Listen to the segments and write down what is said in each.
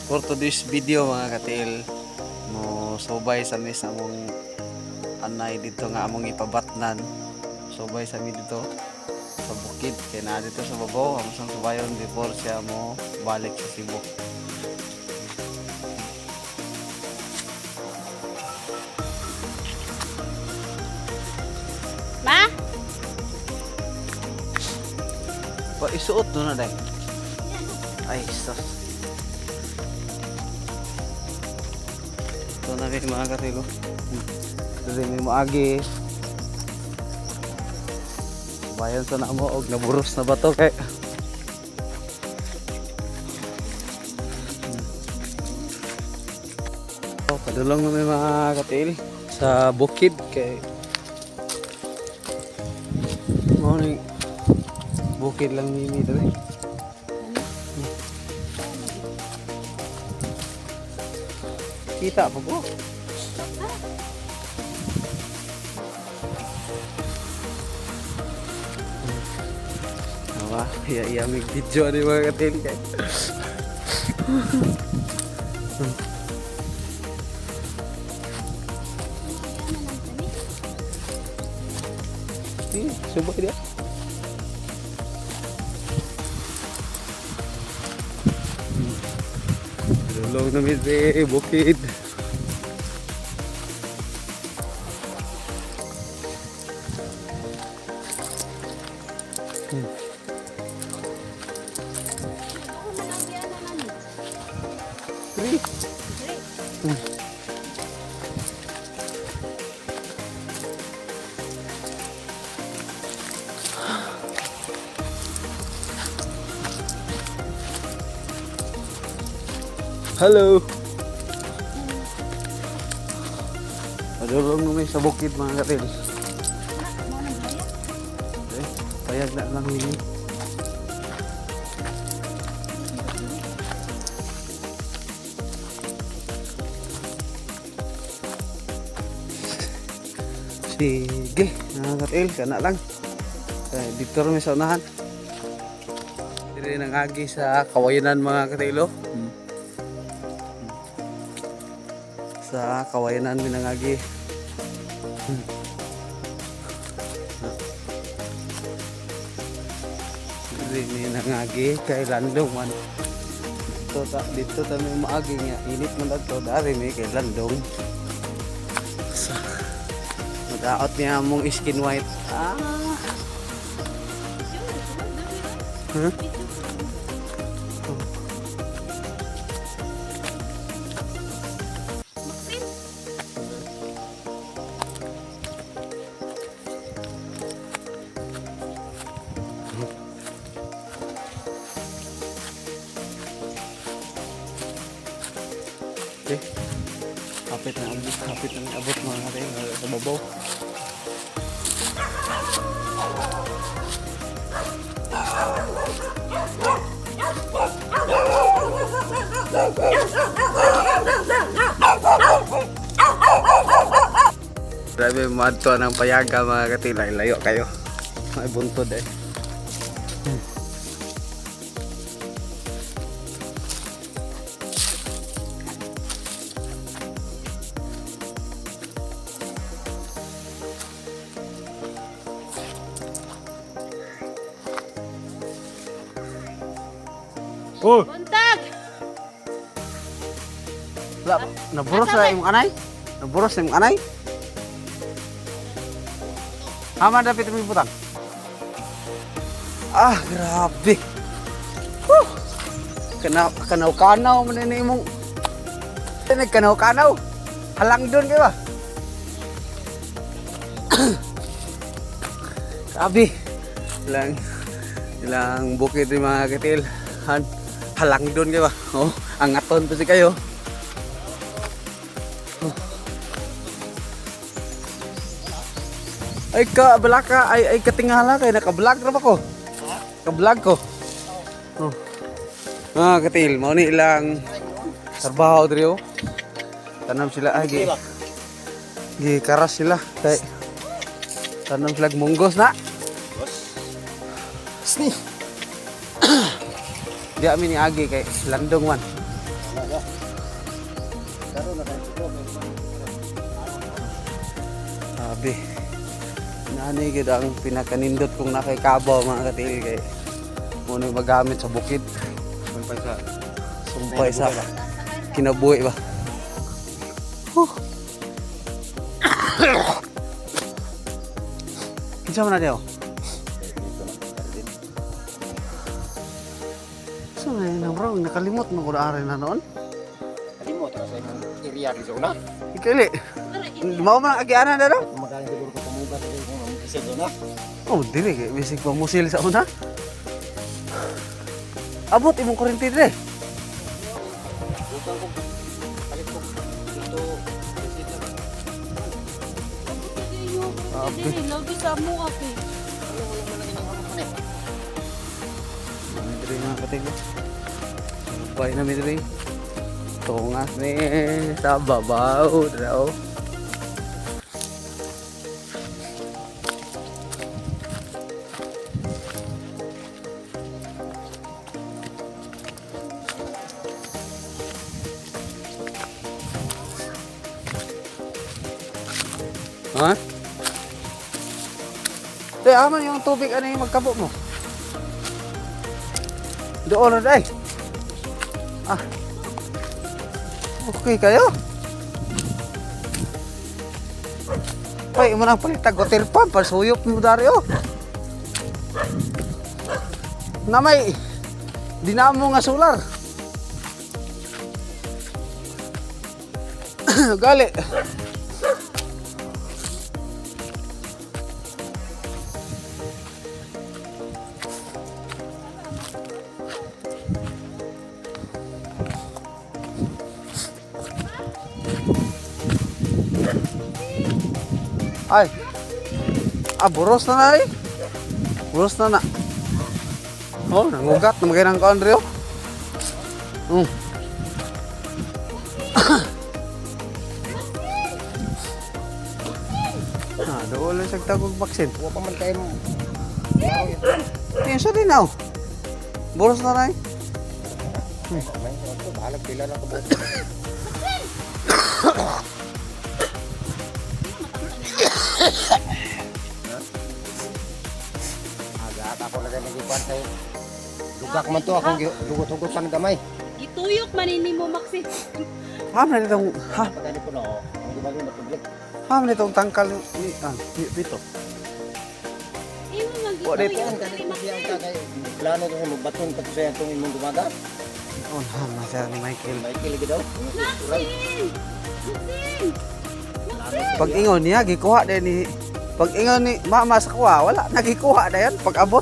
For today's video mga katil, mo subay sa mis among anay dito nga among ipabatnan. Subay sa mi dito sa bukid kay na dito sa babaw ang sang subayon before siya mo balik sa Cebu. Ma? Pa isuot do na dai. Ay sus. Ito na rin mga katilo. Ito rin may maagi. Bayan sa namo og naburos na bato kay. Oh, padulong na may mga katil sa bukid kay morning bukid lang mimi dali. Kita pa po. Wah, iya may video ni mga katil kay. Subay dia. Dulong na misi bukid. Halo. Padulong namin sa bukid mga katil. Okay, payag na lang ini. Sige, mga katil, kana lang. Dito rin sa unahan. Dito nang agi sa kawayanan mga katilo. Sa kawayanan minangagi. Ini nangagi kay landong man. Dito ta may maagi nga init man adto dari may kay landong. Mag-out niya among skin white. Huh? Okay. Kapit na abot mga katil sa babaw. Grabe madto ng payaga mga katil, layo kayo. May buntod eh. Oh, Buntag! naburos na yung anay? Naburos na yung anay? Hama dapat may butang. Ah, grabe. Whew. Kanaw-kanaw man na imong. Kanaw-kanaw. Halang doon kayo ba? Grabe. Ilang bukid yung mga katil. Halang doon kayo ba? Oh, angaton pa si kayo. Oh. Ay ka-balaka, ay katingala kay naka-vlog ra ba ko? Ka-vlog ko. Oh. Ah, katil, mao ni ilang trabaho diri oh. Tanam sila ay gi karas sila kay tanam sila munggos na. Sni. Di amin ni agi kay landong man. Sabi. Nani gid ang pinakanindot kong nakikabaw mga katiil kay muna magamit sa bukid. Sumpay sa kinabuhi ba. Kinsa man na diyo? So ngayon bro, nakalimot mo ko na na noon. Kalimot na sa imong area di zona. Ikali. Mao man ang agianan na no? Magaling siguro ko pamugat sa imong isig zona. Oh, dili kay bisig pa musil sa una. Abot imong kuryente dire. Bukang ko palit ko dito dito. Dili, lagi sa mo ako. Wala man lang inang ano man. Dire nga katiil. Sumpay na mi dire. Tungas ni sa babaw daw. Ha? Aman yung tubig ano yung magkabo mo? Doon na day. Ah. Okay kayo? Ay, mo nang palitag water pump, pasuyop mo Dario. Na may dinamo nga solar. Gali. Ay. Buros na na eh. Buros na na. Oh, nangugat na magay ng kaon rin. Doon lang sa tagog vaksin. Wa pa man kayo. Yan siya din now. Buros na na eh. Bahala pila na ko. Agak ako na ganyan ikuan sa'yo. Dugak man to akong dugot-dugot pa ng gamay. Gituyok manini mo Maxi. Ham na itong Pagkali ko na ako. Ang gibali na public. ham na itong tangkal ni dito. Imo man Wa dito. gituyok Ang dili ganito Maxi. siyang kagay. Plano to sa magbaton pati sa itong imong dumaga. Oh, ham na siya ni Michael. May kilig daw. Maxi! Pag ingon niya gikuha din ni pag ingon ni mama sa kuha, wala nagikuha na yan pag abot.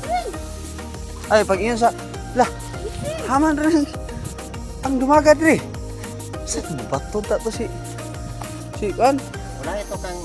Ay, pag ingon sa lah, haman rin ang dumagad rin. Sa bato ta to si kan Wala ito kang